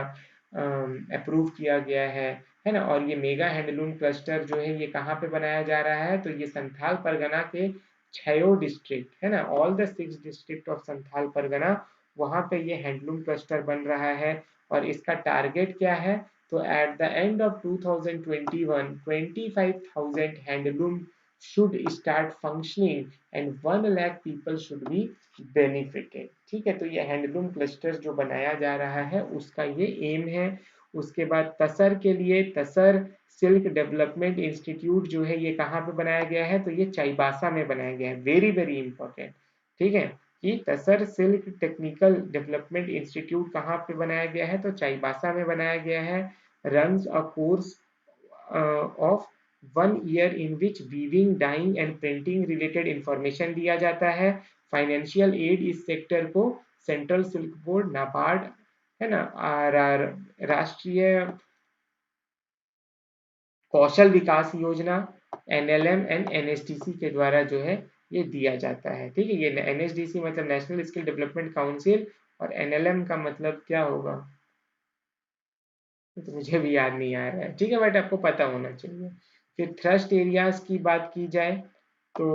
अप्रूव किया गया है ना। और ये मेगा हैंडलूम क्लस्टर जो है ये कहाँ पे बनाया जा रहा है, तो ये संथाल परगना के 6 डिस्ट्रिक्ट है ना, all the 6 district of Santhal Pargana, वहां पे ये हैंडलूम क्लस्टर बन रहा है। और इसका टारगेट क्या है, तो at the end of 2021 25,000 handloom should start functioning and 1 lakh people should be benefited, ठीक है। तो ये हैंडलूम क्लस्टर जो बनाया जा रहा है उसका ये एम है। उसके बाद तसर के लिए तसर सिल्क डेवलपमेंट इंस्टीट्यूट जो है ये कहाँ पे बनाया गया है, तो ये चाईबासा में बनाया गया है, वेरी वेरी इंपॉर्टेंट, ठीक है। कि तसर सिल्क टेक्निकल डेवलपमेंट इंस्टीट्यूट कहाँ पे बनाया गया है, तो चाईबासा में बनाया गया है। Runs a course of 1 year in which weaving, dyeing and printing related information दिया जाता है। फाइनेंशियल एड इस सेक्टर को सेंट्रल सिल्क बोर्ड, नाबार्ड है ना, राष्ट्रीय कौशल विकास योजना, एनएलएम एंड एनएसडीसी के द्वारा जो है ये दिया जाता है, ठीक है। ये एनएसडीसी मतलब नेशनल स्किल डेवलपमेंट काउंसिल और एनएलएम का मतलब क्या होगा तो मुझे भी याद नहीं आ रहा है, ठीक है, बट आपको पता होना चाहिए। फिर थ्रस्ट एरियाज की बात की जाए तो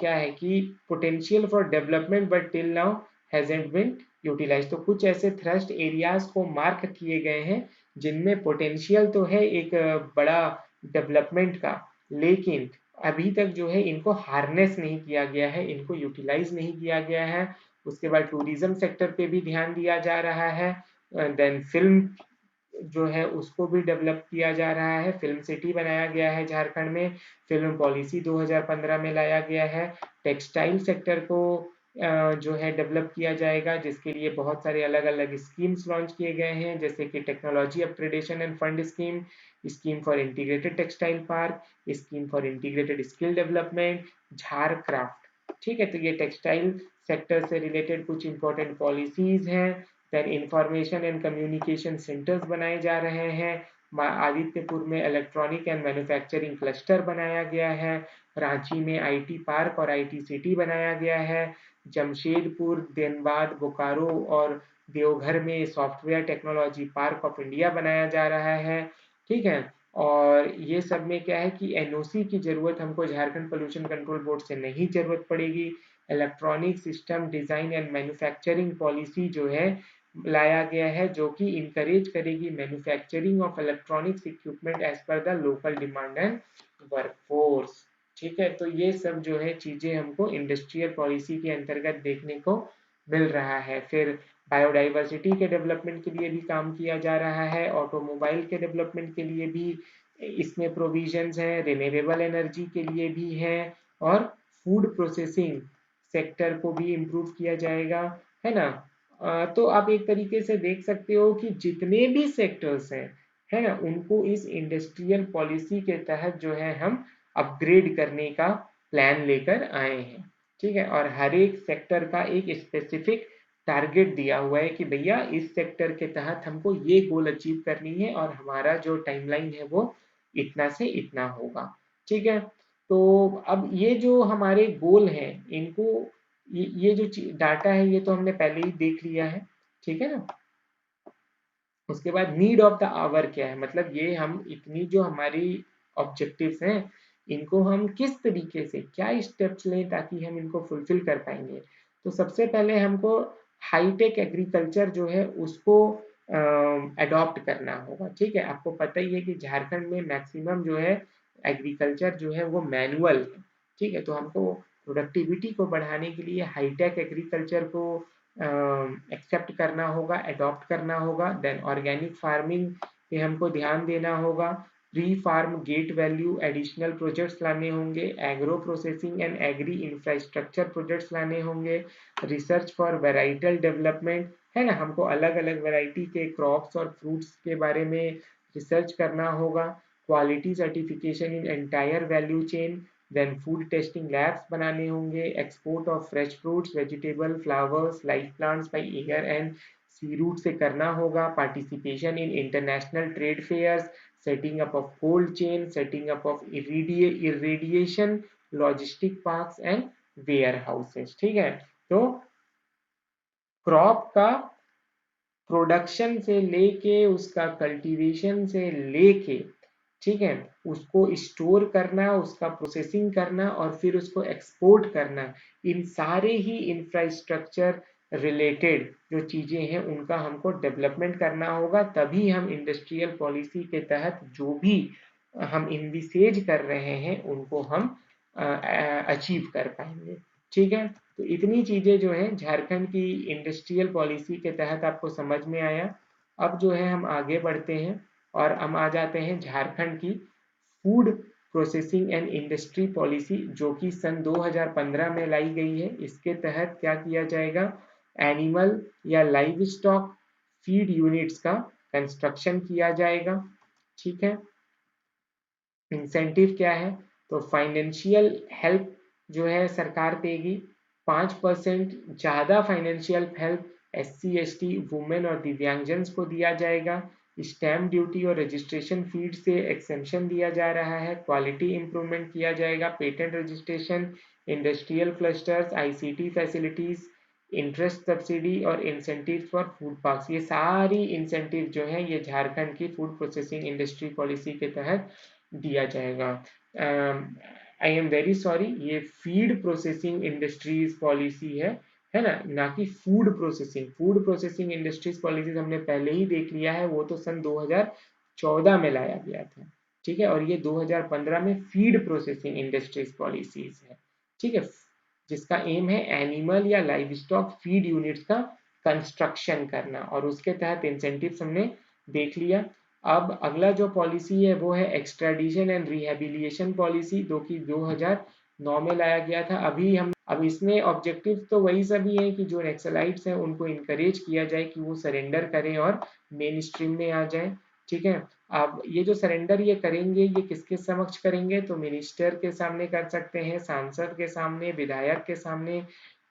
क्या है कि potential for development but till now hasn't been utilize. तो कुछ ऐसे थ्रस्ट एरियाज को मार्क किए गए हैं जिनमें पोटेंशियल तो है एक बड़ा डेवलपमेंट का, लेकिन अभी तक जो है इनको हार्नेस नहीं किया गया है, इनको यूटिलाइज नहीं किया गया है। उसके बाद टूरिज्म सेक्टर पे भी ध्यान दिया जा रहा है। देन फिल्म जो है उसको भी डेवलप किया जा रहा है, फिल्म सिटी बनाया गया है झारखंड में, फिल्म पॉलिसी 2015 में लाया गया है। टेक्सटाइल सेक्टर को जो है डेवलप किया जाएगा, जिसके लिए बहुत सारे अलग अलग स्कीम्स लॉन्च किए गए हैं, जैसे कि technology upgradation and fund scheme, scheme for integrated textile park, scheme for integrated skill development, Jharcraft, ठीक है। तो ये टेक्सटाइल सेक्टर से रिलेटेड कुछ इंपॉर्टेंट पॉलिसीज हैं। Then information and communication centres बनाए जा रहे हैं। आदित्यपुर में इलेक्ट्रॉनिक एंड मैन्युफैक्चरिंग क्लस्टर बनाया गया है। रांची में आईटी पार्क और आईटी सिटी बनाया गया है। जमशेदपुर, धनबाद, बोकारो और देवघर में software technology park of India बनाया जा रहा है, ठीक है। और ये सब में क्या है कि एनओसी की जरूरत हमको झारखंड पोल्यूशन कंट्रोल बोर्ड से नहीं जरूरत पड़ेगी। Electronic system design and manufacturing policy जो है लाया गया है, जो कि इनकरेज करेगी manufacturing of electronics equipment as per the local demand and workforce, ठीक है। तो ये सब जो है चीजें हमको इंडस्ट्रियल पॉलिसी के अंतर्गत देखने को मिल रहा है। फिर बायोडाइवर्सिटी के डेवलपमेंट के लिए भी काम किया जा रहा है, ऑटोमोबाइल के डेवलपमेंट के लिए भी इसमें प्रोविजंस हैं, रिन्यूएबल एनर्जी के लिए भी है, और फूड प्रोसेसिंग सेक्टर को भी इम्प्रूव किया जाएगा, है ना। तो आप एक तरीके से देख सकते हो कि जितने भी सेक्टर्स हैं, है ना, उनको इस इंडस्ट्रियल पॉलिसी के तहत जो है हम अपग्रेड करने का प्लान लेकर आए हैं, ठीक है। और हर एक सेक्टर का एक स्पेसिफिक टारगेट दिया हुआ है कि भैया इस सेक्टर के तहत हमको ये गोल अचीव करनी है और हमारा जो टाइमलाइन है वो इतना से इतना होगा। ठीक है, तो अब ये जो हमारे गोल हैं इनको ये जो डाटा है ये तो हमने पहले ही देख लिया है। ठीक है ना, उसके बाद नीड ऑफ द आवर क्या है, मतलब ये हम इतनी जो हमारी ऑब्जेक्टिव्स हैं इनको हम किस तरीके से क्या स्टेप्स लें ताकि हम इनको फुलफिल कर पाएंगे। तो सबसे पहले हमको हाईटेक एग्रीकल्चर जो है उसको अडॉप्ट करना होगा। ठीक है, आपको पता ही है कि झारखंड में मैक्सिमम जो है एग्रीकल्चर जो है वो मैनुअल है। ठीक है, तो हमको प्रोडक्टिविटी को बढ़ाने के लिए हाईटेक एग्रीकल्चर को एक्सेप्ट करना होगा, अडॉप्ट करना होगा। देन ऑर्गेनिक फार्मिंग पे हमको ध्यान देना होगा। Pre farm gate value additional projects लाने होंगे, agro processing and agri infrastructure projects लाने होंगे, रिसर्च फॉर वेराइटल डेवलपमेंट है ना, हमको अलग अलग वैरायटी के क्रॉप्स और फ्रूट्स के बारे में रिसर्च करना होगा। Quality certification in entire value chain, then food testing labs बनाने होंगे, export of fresh fruits vegetable flowers life plants by air and sea route से करना होगा। Participation in international trade fairs, setting up of cold chain, setting up of irradiation logistic parks and warehouses. ठीक है, तो crop का production से लेके उसका कल्टीवेशन से लेके, ठीक है, उसको स्टोर करना, उसका प्रोसेसिंग करना और फिर उसको एक्सपोर्ट करना, इन सारे ही इंफ्रास्ट्रक्चर रिलेटेड जो चीजें हैं उनका हमको डेवलपमेंट करना होगा। तभी हम इंडस्ट्रियल पॉलिसी के तहत जो भी हम इन्विसेज कर रहे हैं उनको हम अचीव कर पाएंगे। ठीक है, तो इतनी चीजें जो है झारखंड की इंडस्ट्रियल पॉलिसी के तहत आपको समझ में आया। अब जो है हम आगे बढ़ते हैं और हम आ जाते हैं झारखंड की food processing and industry policy जो कि सन 2015 में लाई गई है। इसके तहत क्या किया जाएगा, एनिमल या लाइव स्टॉक फीड यूनिट्स का कंस्ट्रक्शन किया जाएगा। ठीक है, इंसेंटिव क्या है, तो फाइनेंशियल हेल्प जो है सरकार देगी, 5% ज़्यादा financial help SC ST women और दिव्यांगजन को दिया जाएगा। स्टैम्प ड्यूटी और रजिस्ट्रेशन फीड से एक्सेम्पशन दिया जा रहा है। क्वालिटी इंप्रूवमेंट किया जाएगा, patent registration, industrial clusters, ICT facilities, interest subsidy और इंसेंटिव फॉर फूड पार्क्स, ये सारी इंसेंटिव जो है ये झारखंड की फूड प्रोसेसिंग इंडस्ट्री पॉलिसी के तहत दिया जाएगा। आई एम वेरी सॉरी, ये फीड प्रोसेसिंग इंडस्ट्रीज पॉलिसी है ना, ना कि food processing. Food processing industries policy हमने पहले ही देख लिया है, वो तो सन 2014 में लाया गया था। ठीक है, और ये 2015 में फीड प्रोसेसिंग इंडस्ट्रीज पॉलिसीज है। ठीक है, जिसका एम है एनिमल या लाइव स्टॉक फीड यूनिट्स का कंस्ट्रक्शन करना, और उसके तहत इंसेंटिव्स हमने देख लिया। अब अगला जो पॉलिसी है वो है एक्सट्राडिशन एंड रिहेबिलिएशन पॉलिसी, जो कि 2009 में लाया गया था। अब इसमें ऑब्जेक्टिव तो वही सभी है कि जो नक्सलाइट्स हैं उनको इनकरेज किया जाए कि वो सरेंडर करें और मेन स्ट्रीम में आ जाए। ठीक है, अब ये जो सरेंडर ये करेंगे ये किसके समक्ष करेंगे, तो मिनिस्टर के सामने कर सकते हैं, सांसद के सामने, विधायक के सामने,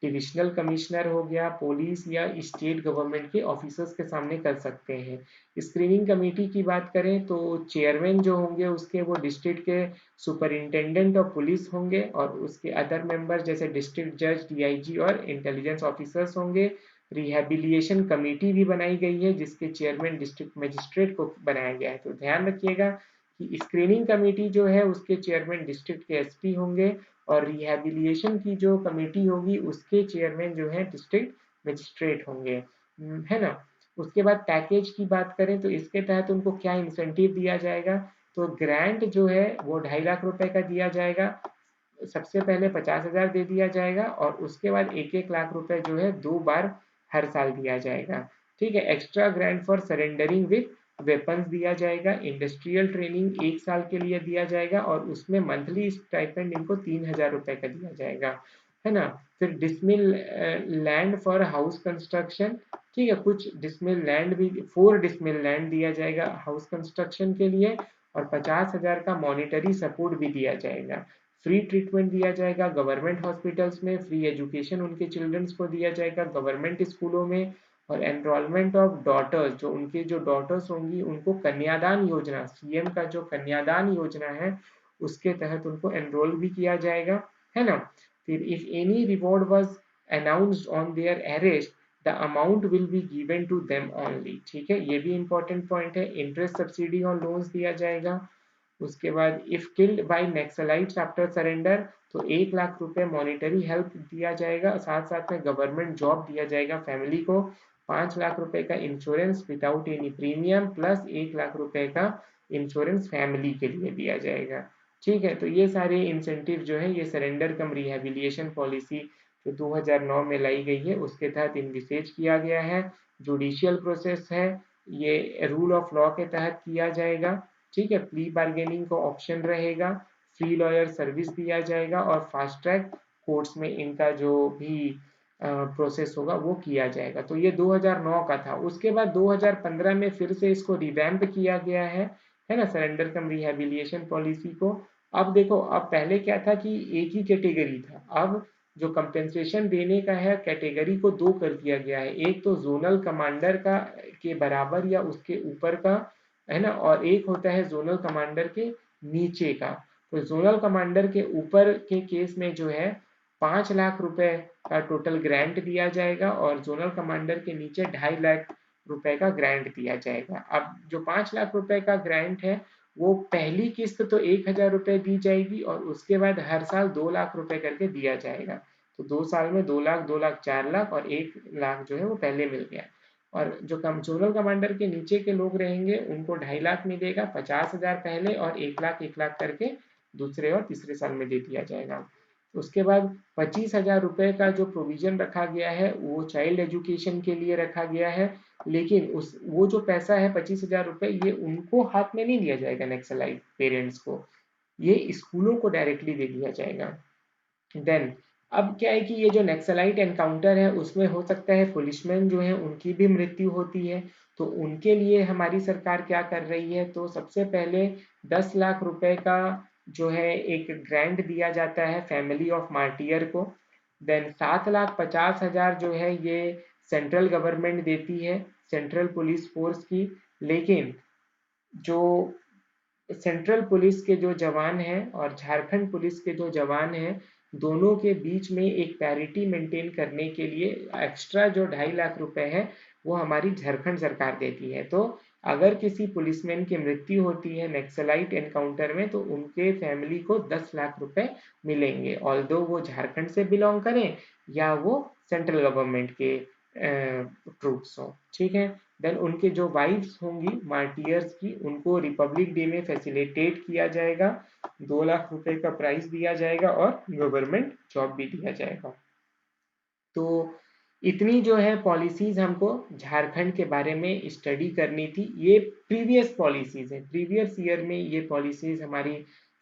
डिविजनल कमिश्नर हो गया, पुलिस या स्टेट गवर्नमेंट के ऑफिसर्स के सामने कर सकते हैं। स्क्रीनिंग कमेटी की बात करें तो चेयरमैन जो होंगे उसके वो डिस्ट्रिक्ट के सुपरिंटेंडेंट ऑफ पुलिस होंगे और उसके अदर मेंबर जैसे डिस्ट्रिक्ट जज, DIG और इंटेलिजेंस ऑफिसर्स होंगे। रिहेबिलिएशन कमेटी भी बनाई गई है जिसके चेयरमैन डिस्ट्रिक्ट मजिस्ट्रेट को बनाया गया है। तो ध्यान रखिएगा कि स्क्रीनिंग कमेटी जो है उसके चेयरमैन डिस्ट्रिक्ट के SP होंगे और रिहेबिलिएशन की जो कमेटी होगी उसके चेयरमैन जो है डिस्ट्रिक्ट मजिस्ट्रेट होंगे। है ना, उसके बाद पैकेज की बात करें तो इसके तहत उनको क्या इंसेंटिव दिया जाएगा, तो ग्रांट जो है वो 2.5 लाख रुपए का दिया जाएगा। सबसे पहले 50,000 दे दिया जाएगा और उसके बाद 1-1 लाख रुपए जो है 2 बार हर साल दिया जाएगा। ठीक है, extra grant for surrendering with weapons दिया जाएगा। इंडस्ट्रियल ट्रेनिंग 1 साल के लिए दिया जाएगा और उसमें मंथली स्टाइपेंड इनको 3,000 रुपए का दिया जाएगा। है ना, फिर decimal land for house construction, ठीक है, कुछ डिसमिल लैंड भी 4 डिसमिल लैंड दिया जाएगा हाउस कंस्ट्रक्शन के लिए और 50,000 का मॉनिटरी सपोर्ट भी दिया जाएगा। फ्री ट्रीटमेंट दिया जाएगा गवर्नमेंट हॉस्पिटल्स में, फ्री एजुकेशन उनके चिल्ड्रंस को दिया जाएगा गवर्नमेंट स्कूलों में, और एनरोलमेंट ऑफ डॉटर्स, जो उनके जो डॉटर्स होंगी उनको कन्यादान योजना, सीएम का जो कन्यादान योजना है उसके तहत उनको एनरोल भी किया जाएगा, है ना। फिर if any reward was announced on their arrest the amount will be given to them only, ठीक है, ये भी इंपॉर्टेंट पॉइंट है। इंटरेस्ट सब्सिडी ऑन लोन्स दिया जाएगा। उसके बाद if killed by Naxalites after surrender, तो 1 लाख रुपए मॉनिटरी हेल्प दिया जाएगा, साथ साथ में गवर्नमेंट जॉब दिया जाएगा फैमिली को, 5 लाख रुपए का insurance without any premium, plus 1 lakh रुपए का इंश्योरेंस फैमिली के लिए दिया जाएगा, ठीक है। तो ये सारे इंसेंटिव जो है ये सरेंडर कम रिहेबिलिएशन पॉलिसी जो 2009 में लाई गई है उसके तहत इनविसेज किया गया है। जुडिशियल प्रोसेस है ये रूल ऑफ लॉ के तहत किया जाएगा, ठीक है। प्ली बार्गेनिंग का ऑप्शन रहेगा, फ्री लॉयर सर्विस दिया जाएगा, और फास्ट ट्रैक कोर्ट्स में इनका जो भी प्रोसेस होगा वो किया जाएगा। तो ये 2009 का था। उसके बाद 2015 में फिर से इसको रिवैम्प किया गया है ना, सरेंडर कम रिहेबिलिएशन पॉलिसी को। अब देखो, अब पहले क्या था कि एक ही कैटेगरी था, अब जो कंपेंसेशन देने का है कैटेगरी को दो कर दिया गया है, एक तो जोनल कमांडर का के बराबर या उसके ऊपर का, है ना, और एक होता है जोनल कमांडर के नीचे का। तो जोनल कमांडर के ऊपर के केस में जो है 5 लाख रुपए का टोटल ग्रांट दिया जाएगा, और जोनल कमांडर के नीचे 2.5 लाख रुपए का ग्रांट दिया जाएगा। अब जो 5 लाख रुपए का ग्रांट है वो पहली किस्त तो 1,000 रुपए दी जाएगी, और उसके बाद हर साल 2 लाख रुपए करके दिया जाएगा। तो 2 साल में 2 लाख, 2 लाख, 4 लाख, और 1 लाख जो है वो पहले मिल गया। और जो जोनल कमांडर के नीचे के लोग रहेंगे उनको 2.5 लाख मिलेगा, 50,000 पहले और 1 लाख 1 लाख करके दूसरे और तीसरे साल में दे दिया जाएगा। उसके बाद 25,000 रुपए का जो प्रोविजन रखा गया है वो चाइल्ड एजुकेशन के लिए रखा गया है, लेकिन उस वो जो पैसा है 25,000 रुपए ये उनको हाथ में नहीं दिया जाएगा नक्सलाइट पेरेंट्स को, ये स्कूलों को डायरेक्टली दे दिया जाएगा। देन अब क्या है कि ये जो नक्सलाइट एनकाउंटर है उसमें हो सकता है पुलिसमैन जो है उनकी भी मृत्यु होती है, तो उनके लिए हमारी सरकार क्या कर रही है, तो सबसे पहले 10 लाख रुपए का जो है एक ग्रांट दिया जाता है फैमिली ऑफ मार्टियर को। देन 7,50,000 जो है ये सेंट्रल गवर्नमेंट देती है सेंट्रल पुलिस फोर्स की, लेकिन जो सेंट्रल पुलिस के जो जवान हैं और झारखंड पुलिस के जो जवान हैं दोनों के बीच में एक पैरिटी मेंटेन करने के लिए एक्स्ट्रा जो 2.5 लाख रुपए है वो हमारी झारखंड सरकार देती है। तो अगर किसी पुलिसमैन की मृत्यु होती है नक्सलाइट एनकाउंटर में तो उनके फैमिली को 10 लाख रुपए मिलेंगे, ऑल्दो वो झारखंड से बिलोंग करें या वो सेंट्रल गवर्नमेंट के ट्रूप्स हो, ठीक है। देन उनके जो वाइफ्स होंगी मार्टियर्स की उनको रिपब्लिक डे में फैसिलिटेट किया जाएगा, 2 लाख रुपए का प्राइज दिया जाएगा और गवर्नमेंट जॉब भी दिया जाएगा। तो इतनी जो है पॉलिसीज हमको झारखंड के बारे में स्टडी करनी थी। ये प्रीवियस पॉलिसीज है, प्रीवियस ईयर में ये पॉलिसीज हमारी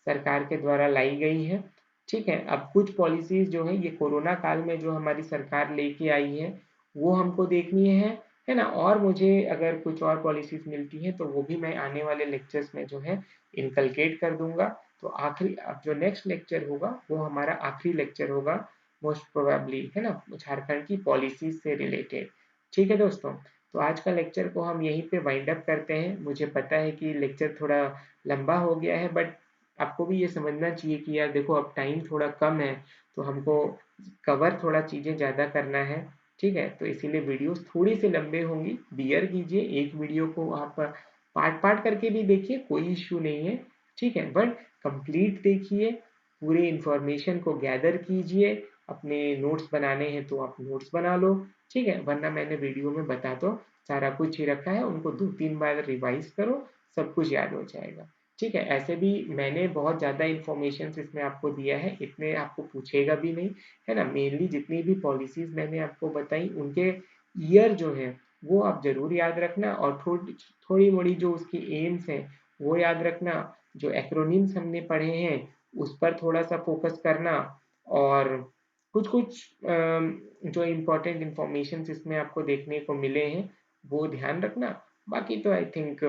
सरकार के द्वारा लाई गई है, ठीक है। अब कुछ पॉलिसीज जो है ये कोरोना काल में जो हमारी सरकार लेके आई है वो हमको देखनी है ना। और मुझे अगर कुछ और पॉलिसीज मिलती हैं तो वो भी मैं आने वाले लेक्चर्स में जो है इनकलकेट कर दूंगा। तो आखिरी अब जो नेक्स्ट लेक्चर होगा वो हमारा आखिरी लेक्चर होगा मोस्ट प्रोबेबली, है ना, झारखंड की पॉलिसीज से रिलेटेड, ठीक है दोस्तों। तो आज का लेक्चर को हम यहीं पे वाइंड अप करते हैं। मुझे पता है कि लेक्चर थोड़ा लंबा हो गया है, बट आपको भी ये समझना चाहिए कि यार देखो अब टाइम थोड़ा कम है तो हमको कवर थोड़ा चीज़ें ज़्यादा करना है, ठीक है। तो इसीलिए वीडियोस थोड़ी सी लंबे होंगी, बियर कीजिए, एक वीडियो को आप पार्ट पार्ट करके भी देखिए, कोई इश्यू नहीं है, ठीक है, बट कंप्लीट देखिए, पूरे इंफॉर्मेशन को गैदर कीजिए। अपने नोट्स बनाने हैं तो आप नोट्स बना लो, ठीक है, वरना मैंने वीडियो में बता तो सारा कुछ ही रखा है, उनको 2-3 बार रिवाइज करो, सब कुछ याद हो जाएगा, ठीक है। ऐसे भी मैंने बहुत ज़्यादा इन्फॉर्मेशन इसमें आपको दिया है, इतने आपको पूछेगा भी नहीं, है ना। मेनली जितनी भी पॉलिसीज मैंने आपको बताई उनके ईयर जो है वो आप जरूर याद रखना, और थोड़ी मोड़ी जो उसकी एम्स हैं वो याद रखना, जो एक्रोनिम्स हमने पढ़े हैं उस पर थोड़ा सा फोकस करना, और कुछ कुछ जो इम्पोर्टेंट इंफॉर्मेशन इसमें आपको देखने को मिले हैं वो ध्यान रखना। बाकी तो I think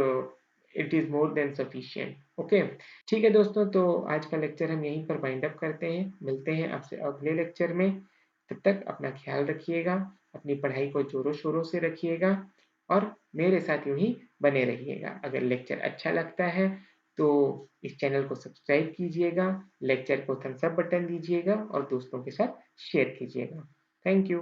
it is more than sufficient. Okay, ठीक है दोस्तों, तो आज का लेक्चर हम यहीं पर वाइंड अप करते हैं। मिलते हैं आपसे अगले लेक्चर में। तब तक अपना ख्याल रखिएगा, अपनी पढ़ाई को जोरों शोरों से रखिएगा और मेरे साथ यूं ही बने रहिएगा। अगर लेक्चर अच्छा लगता है तो इस चैनल को सब्सक्राइब कीजिएगा, लेक्चर को थम्स अप बटन दीजिएगा और दोस्तों के साथ शेयर कीजिएगा। Thank you.